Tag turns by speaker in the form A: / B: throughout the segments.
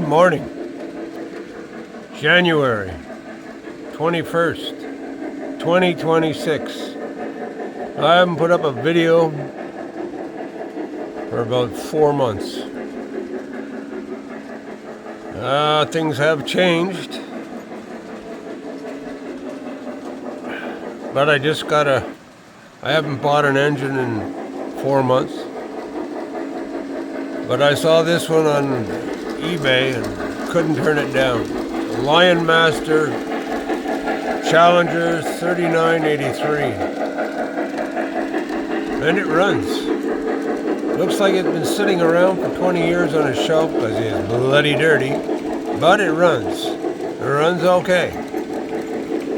A: morning, January 21st, 2026. I haven't put up a video for about 4 months. Things have changed, but I haven't bought an engine in 4 months, but I saw this one on eBay and couldn't turn it down. Lionmaster Challenger 3983, and it runs. Looks like it's been sitting around for 20 years on a shelf because it's bloody dirty, but it runs. It runs okay,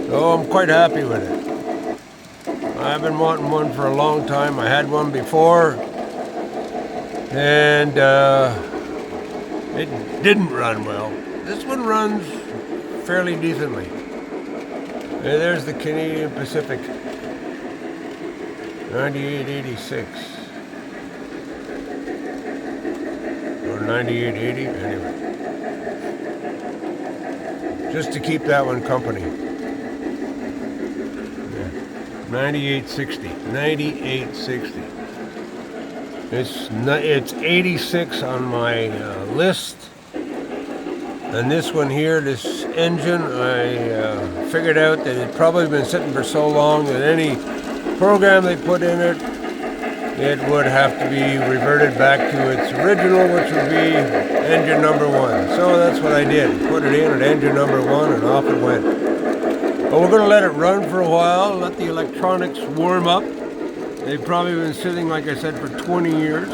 A: so I'm quite happy with it. I've been wanting one for a long time. I had one before, and it didn't run well. This one runs fairly decently. And there's the Canadian Pacific 9886 or 9880, anyway. Just to keep that one company. 9860. It's 86 on my list. And this one here, this engine, I figured out that it's probably been sitting for so long that any program they put in it, it would have to be reverted back to its original, which would be engine number 1. So that's what I did. Put it in at engine number 1 and off it went. But we're going to let it run for a while, let the electronics warm up. They've probably been sitting, like I said, for 20 years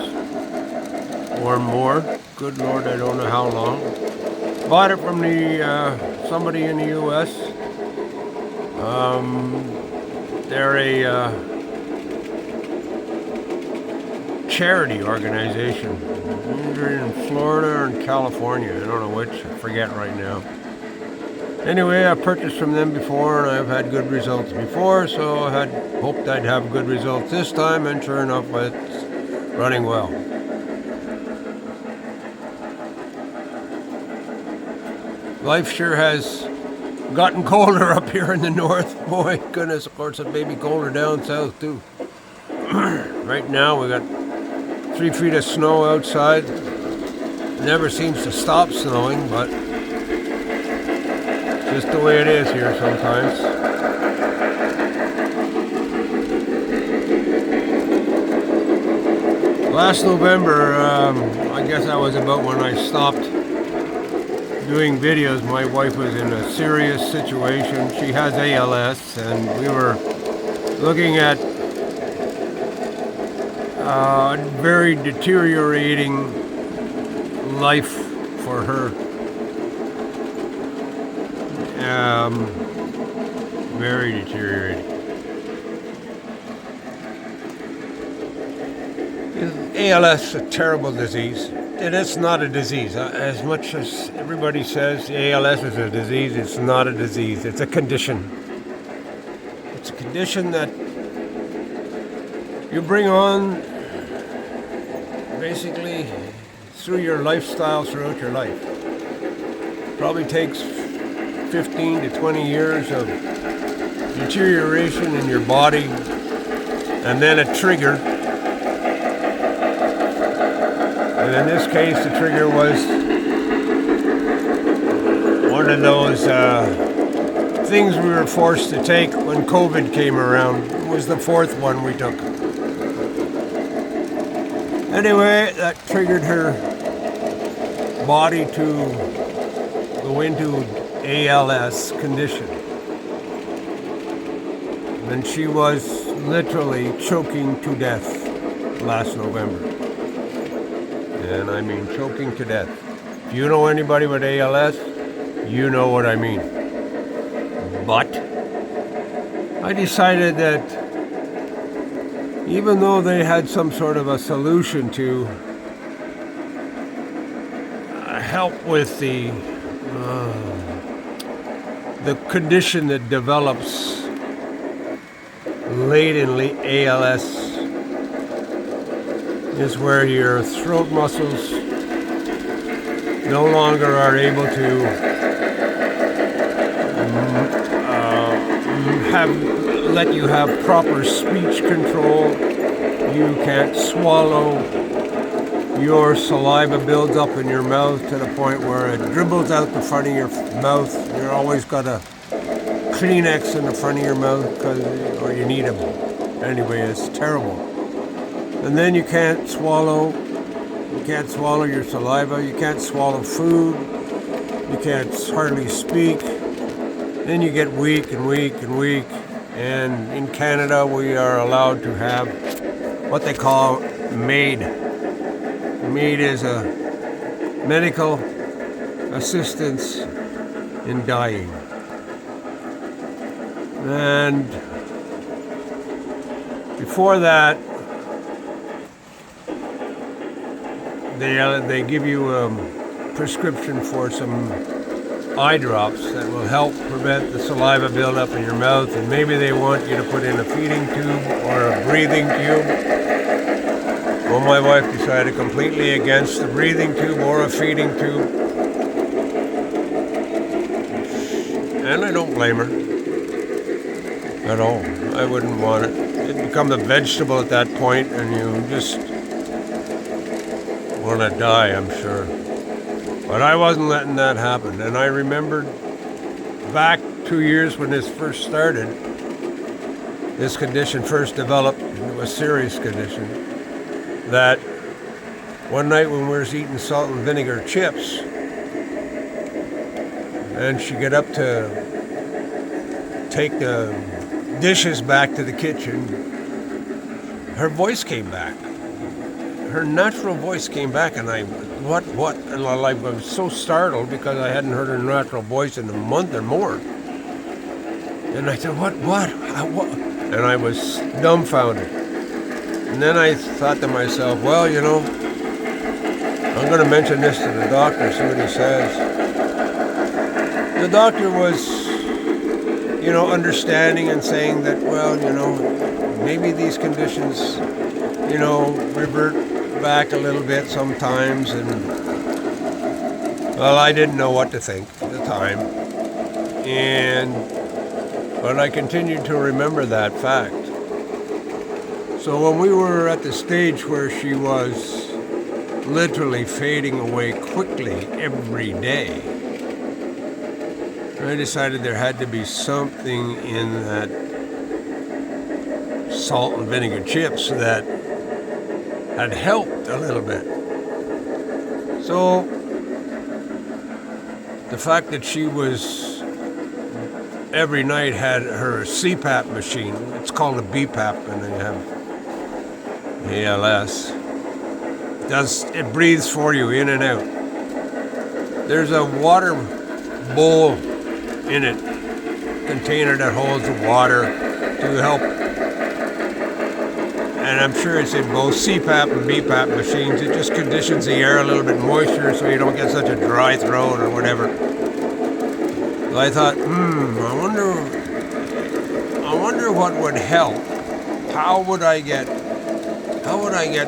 A: or more. Good Lord, I don't know how long. Bought it from somebody in the U.S. They're a charity organization. They're in Florida or in California. I don't know which. I forget right now. Anyway, I purchased from them before, and I've had good results before, so I had hoped I'd have good results this time, and sure enough, it's running well. Life sure has gotten colder up here in the north. Boy, goodness, of course, it may be colder down south, too. Right now, we got 3 feet of snow outside. It never seems to stop snowing, but just the way it is here sometimes. Last November, I guess that was about when I stopped doing videos. My wife was in a serious situation. She has ALS, and we were looking at very deteriorating life for her. Very deteriorating. ALS is a terrible disease, and it's not a disease. As much as everybody says ALS is a disease, it's not a disease. It's a condition. It's a condition that you bring on basically through your lifestyle throughout your life. Probably takes 15 to 20 years of deterioration in your body, and then a trigger. And in this case, the trigger was one of those things we were forced to take when COVID came around. It was the 4th one we took. Anyway, that triggered her body to go into ALS condition. And she was literally choking to death last November. And I mean choking to death. If you know anybody with ALS, you know what I mean. But I decided that even though they had some sort of a solution to help with the condition that develops late in ALS, is where your throat muscles no longer are able to let you have proper speech control. You can't swallow. Your saliva builds up in your mouth to the point where it dribbles out the front of your mouth. You're always got a Kleenex in the front of your mouth, or you need them. Anyway, it's terrible. And then you can't swallow. You can't swallow your saliva. You can't swallow food. You can't hardly speak. Then you get weak and weak and weak. And in Canada, we are allowed to have what they call MAID. MAID is a medical assistance in dying. And before that, they give you a prescription for some eye drops that will help prevent the saliva buildup in your mouth, and maybe they want you to put in a feeding tube or a breathing tube. Well, my wife decided completely against the breathing tube or a feeding tube, and I don't blame her at all. I wouldn't want it. It becomes a vegetable at that point, and you just want to die, I'm sure. But I wasn't letting that happen. And I remembered back 2 years when this first started, this condition first developed into a serious condition, that one night when we were eating salt and vinegar chips, and she got up to take the dishes back to the kitchen, her voice came back. Her natural voice came back, and what? And I was so startled because I hadn't heard her natural voice in a month or more. And I said, what? And I was dumbfounded. And then I thought to myself, well, you know, I'm going to mention this to the doctor, see what he says. The doctor was, you know, understanding and saying that, well, you know, maybe these conditions, you know, revert back a little bit sometimes, and well, I didn't know what to think at the time, but I continued to remember that fact. So when we were at the stage where she was literally fading away quickly every day, I decided there had to be something in that salt and vinegar chips that had helped a little bit. So the fact that she was every night had her CPAP machine, it's called a BPAP, and they have ALS. It breathes for you in and out. There's a water bowl in it, container that holds the water to help. And I'm sure it's in both CPAP and BPAP machines. It just conditions the air a little bit moisture so you don't get such a dry throat or whatever. So I thought, I wonder what would help. How would I get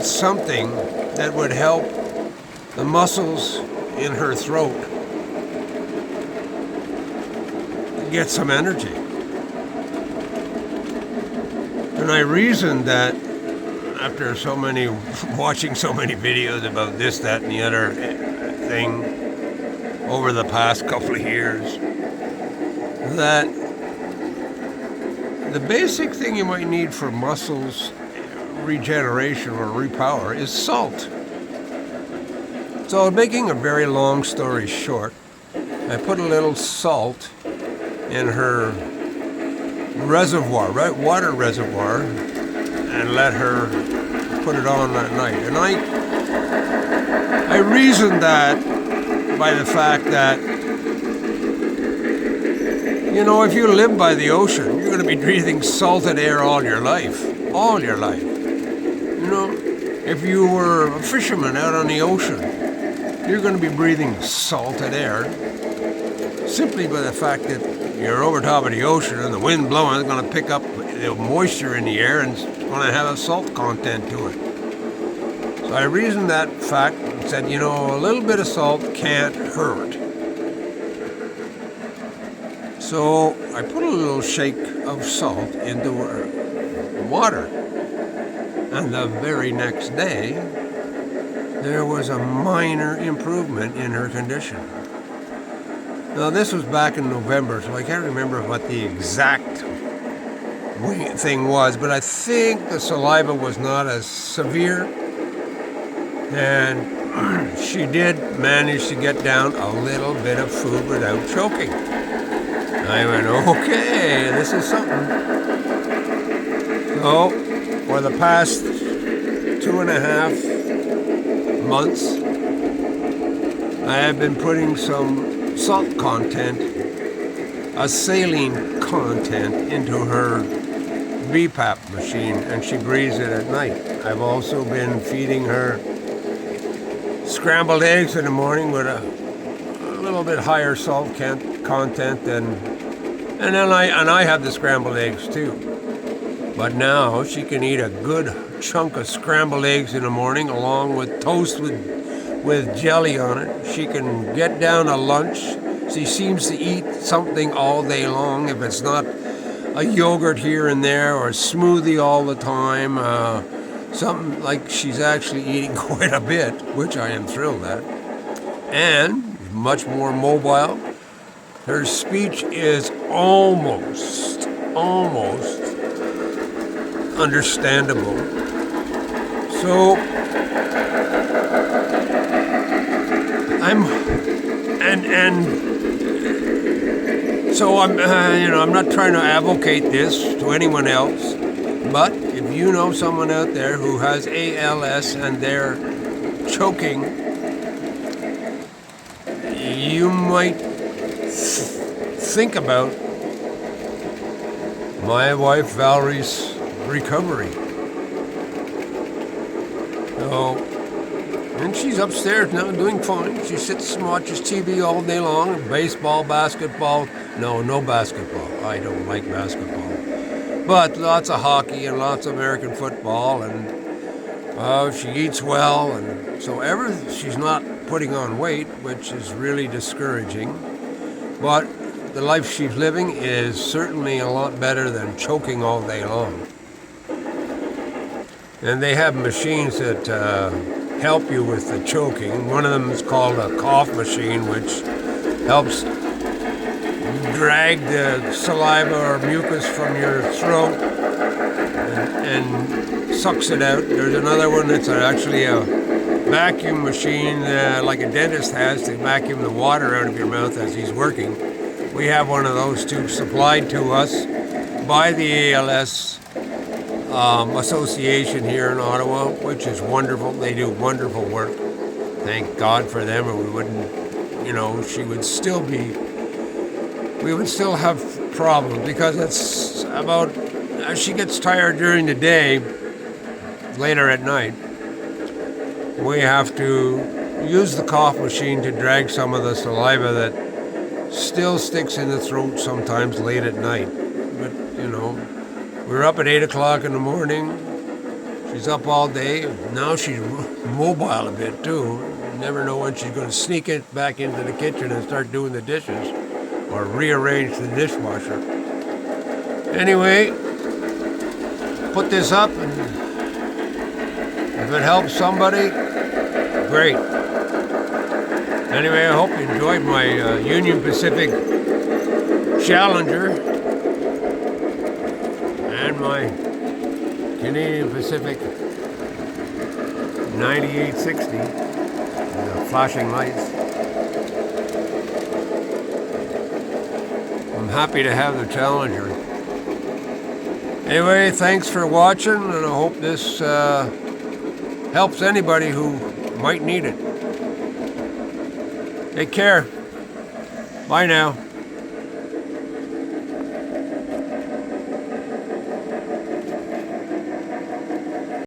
A: something that would help the muscles in her throat get some energy? And I reasoned that after watching so many videos about this, that, and the other thing over the past couple of years, that the basic thing you might need for muscles regeneration or repower is salt. So, making a very long story short, I put a little salt in her reservoir, right, water reservoir, and let her put it on that night. And I reasoned that by the fact that, you know, if you live by the ocean, you're going to be breathing salted air all your life. All your life. You know, if you were a fisherman out on the ocean, you're going to be breathing salted air simply by the fact that you're over top of the ocean and the wind blowing is going to pick up the moisture in the air and it's going to have a salt content to it. So I reasoned that fact said, you know, a little bit of salt can't hurt. So I put a little shake of salt into her water. And the very next day, there was a minor improvement in her condition. Now, this was back in November, so I can't remember what the exact thing was, but I think the saliva was not as severe, and she did manage to get down a little bit of food without choking. I went, okay, this is something. So, for the past 2.5 months, I have been putting some salt content, a saline content, into her BPAP machine, and she breathes it at night. I've also been feeding her scrambled eggs in the morning with a little bit higher salt content than, and I have the scrambled eggs too. But now she can eat a good chunk of scrambled eggs in the morning along with toast with jelly on it. She can get down to lunch. She seems to eat something all day long. If it's not a yogurt here and there or a smoothie all the time, something like she's actually eating quite a bit, which I am thrilled at. And much more mobile. Her speech is almost understandable. So I'm not trying to advocate this to anyone else, but if you know someone out there who has ALS and they're choking, you might think about my wife Valerie's recovery. So, and she's upstairs now doing fine. She sits and watches TV all day long. Baseball, basketball. No basketball. I don't like basketball. But lots of hockey and lots of American football. And she eats well. And so she's not putting on weight, which is really discouraging. But the life she's living is certainly a lot better than choking all day long. And they have machines that help you with the choking. One of them is called a cough machine, which helps drag the saliva or mucus from your throat and sucks it out. There's another one that's actually a vacuum machine, like a dentist has, to vacuum the water out of your mouth as he's working. We have one of those too, supplied to us by the ALS Association here in Ottawa, which is wonderful. They do wonderful work. Thank God for them, or we wouldn't, we would still have problems, because it's about, as she gets tired during the day, later at night, we have to use the cough machine to drag some of the saliva that still sticks in the throat sometimes late at night. But, we're up at 8 o'clock in the morning. She's up all day. Now she's mobile a bit too. You never know when she's going to sneak it back into the kitchen and start doing the dishes or rearrange the dishwasher. Anyway, put this up, and if it helps somebody, great. Anyway, I hope you enjoyed my Union Pacific Challenger and my Canadian Pacific 9860, flashing lights. I'm happy to have the Challenger. Anyway, thanks for watching, and I hope this helps anybody who might need it. Take care. Bye now.